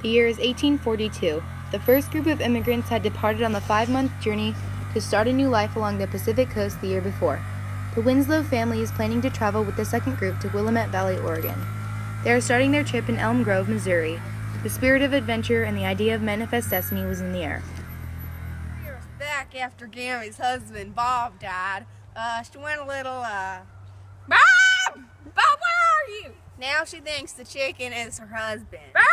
The year is 1842. The first group of immigrants had departed on the 5-month journey to start a new life along the Pacific coast the year before. The Winslow family is planning to travel with the second group to Willamette Valley, Oregon. They are starting their trip in Elm Grove, Missouri. The spirit of adventure and the idea of manifest destiny was in the air. We were back after Gammy's husband, Bob, died. She went a little, Bob! Bob, where are you? Now she thinks the chicken is her husband. Bob!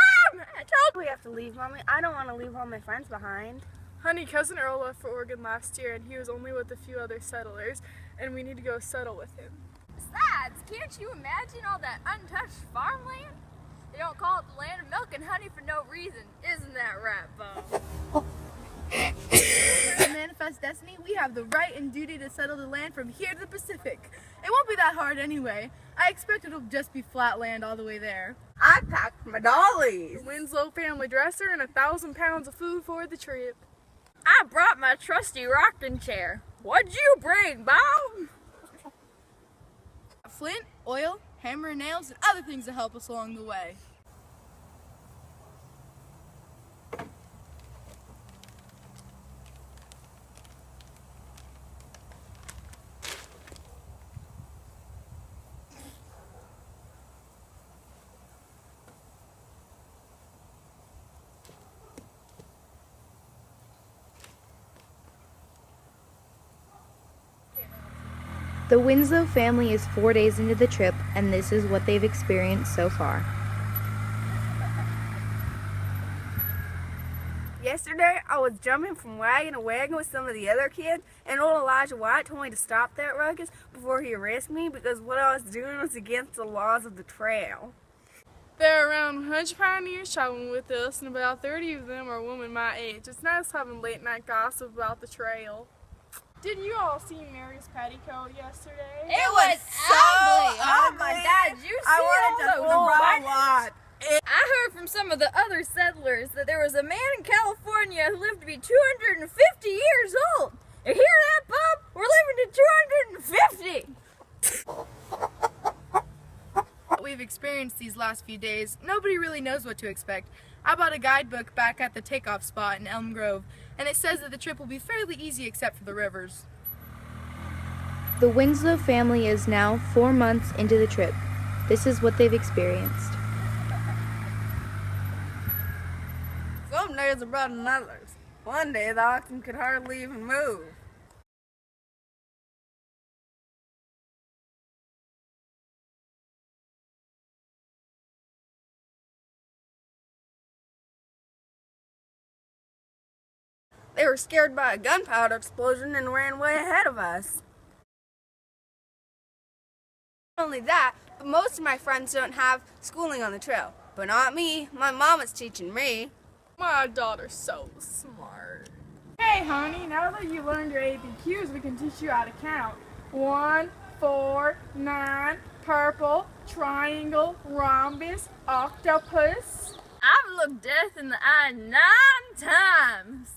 I told we have to leave, Mommy. I don't want to leave all my friends behind. Honey, Cousin Earl left for Oregon last year, and he was only with a few other settlers, and we need to go settle with him. Besides, can't you imagine all that untouched farmland? They don't call it the land of milk and honey for no reason. Isn't that right, Bob? To manifest destiny, we have the right and duty to settle the land from here to the Pacific. It won't be that hard anyway. I expect it'll just be flat land all the way there. I packed my dollies. The Winslow family dresser and 1,000 pounds of food for the trip. I brought my trusty rocking chair. What'd you bring, Bob? Flint, oil, hammer and nails, and other things to help us along the way. The Winslow family is 4 days into the trip, and this is what they've experienced so far. Yesterday, I was jumping from wagon to wagon with some of the other kids, and old Elijah White told me to stop that ruckus before he arrested me because what I was doing was against the laws of the trail. There are around 100 pioneers traveling with us, and about 30 of them are women my age. It's nice having late-night gossip about the trail. Did you all see Mary's petticoat yesterday? It was so ugly. Oh ugly. my God, did you see I wanted to all throw those a buttons? lot. I heard from some of the other settlers that there was a man in California who lived to be 250 years old. You hear that, Bob? We're living to 250. What we've experienced these last few days, nobody really knows what to expect. I bought a guidebook back at the takeoff spot in Elm Grove, and it says that the trip will be fairly easy except for the rivers. The Winslow family is now 4 months into the trip. This is what they've experienced. Some days are better than others. One day the oxen could hardly even move. They were scared by a gunpowder explosion and ran way ahead of us. Not only that, but most of my friends don't have schooling on the trail. But not me. My mom is teaching me. My daughter's so smart. Hey, honey, now that you learned your ABQs, we can teach you how to count. 1, 4, 9, purple, triangle, rhombus, octopus. I've looked death in the eye 9 times.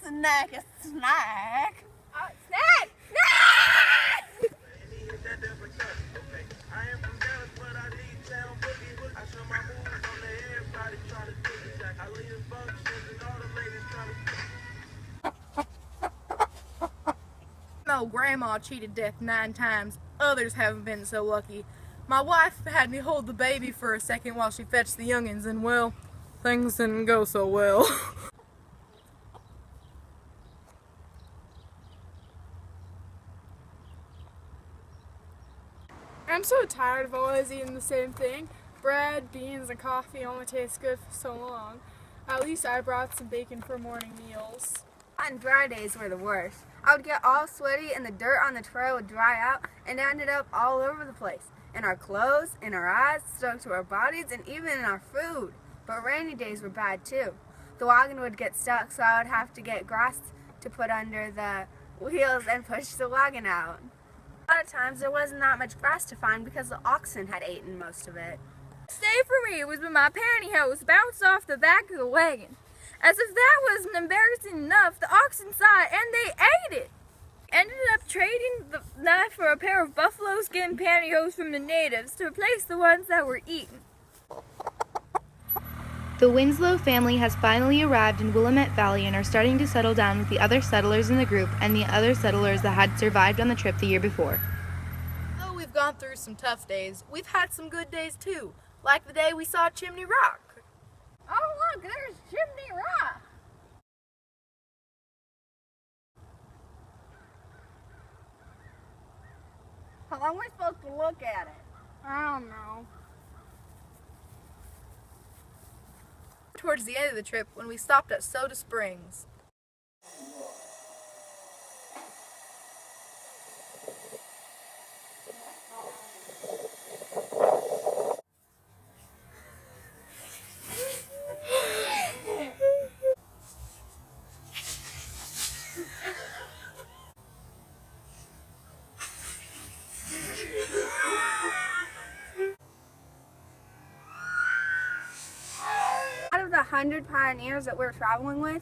Snack, a snack. Snack! No, Grandma cheated death 9 times. Others haven't been so lucky. My wife had me hold the baby for a second while she fetched the youngins, and well, things didn't go so well. I'm so tired of always eating the same thing. Bread, beans, and coffee only taste good for so long. At least I brought some bacon for morning meals. On dry days were the worst. I would get all sweaty and the dirt on the trail would dry out and ended up all over the place. In our clothes, in our eyes, stuck to our bodies, and even in our food. But rainy days were bad too. The wagon would get stuck, so I would have to get grass to put under the wheels and push the wagon out. A lot of times there wasn't that much grass to find because the oxen had eaten most of it. Stay for me was when my pantyhose bounced off the back of the wagon. As if that wasn't embarrassing enough, the oxen saw it and they ate it. Ended up trading the knife for a pair of buffalo skin pantyhose from the natives to replace the ones that were eaten. The Winslow family has finally arrived in Willamette Valley and are starting to settle down with the other settlers in the group and the other settlers that had survived on the trip the year before. Though we've gone through some tough days, we've had some good days too, like the day we saw Chimney Rock. Oh look, there's Chimney Rock! How long are we supposed to look at it? I don't know. Towards the end of the trip when we stopped at Soda Springs. Out of the 100 pioneers that we're traveling with,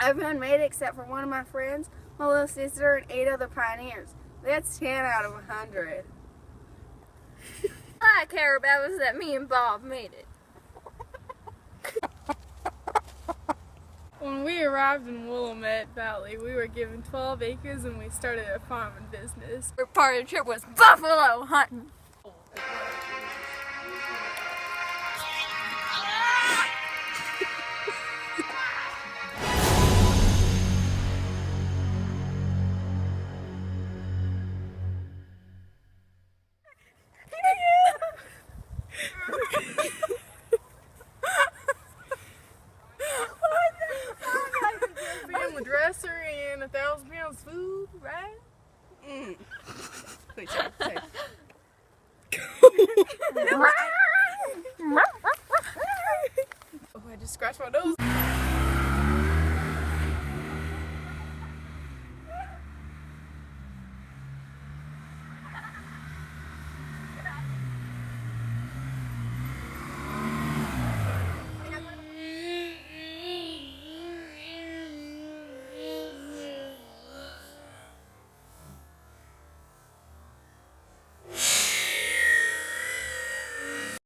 everyone made it except for one of my friends, my little sister, and 8 other pioneers. That's 10 out of 100. All I care about is that me and Bob made it. When we arrived in Willamette Valley, we were given 12 acres and we started a farming business. Part of the trip was buffalo hunting. Family dresser and 1,000 pounds food, right? Good job. Right?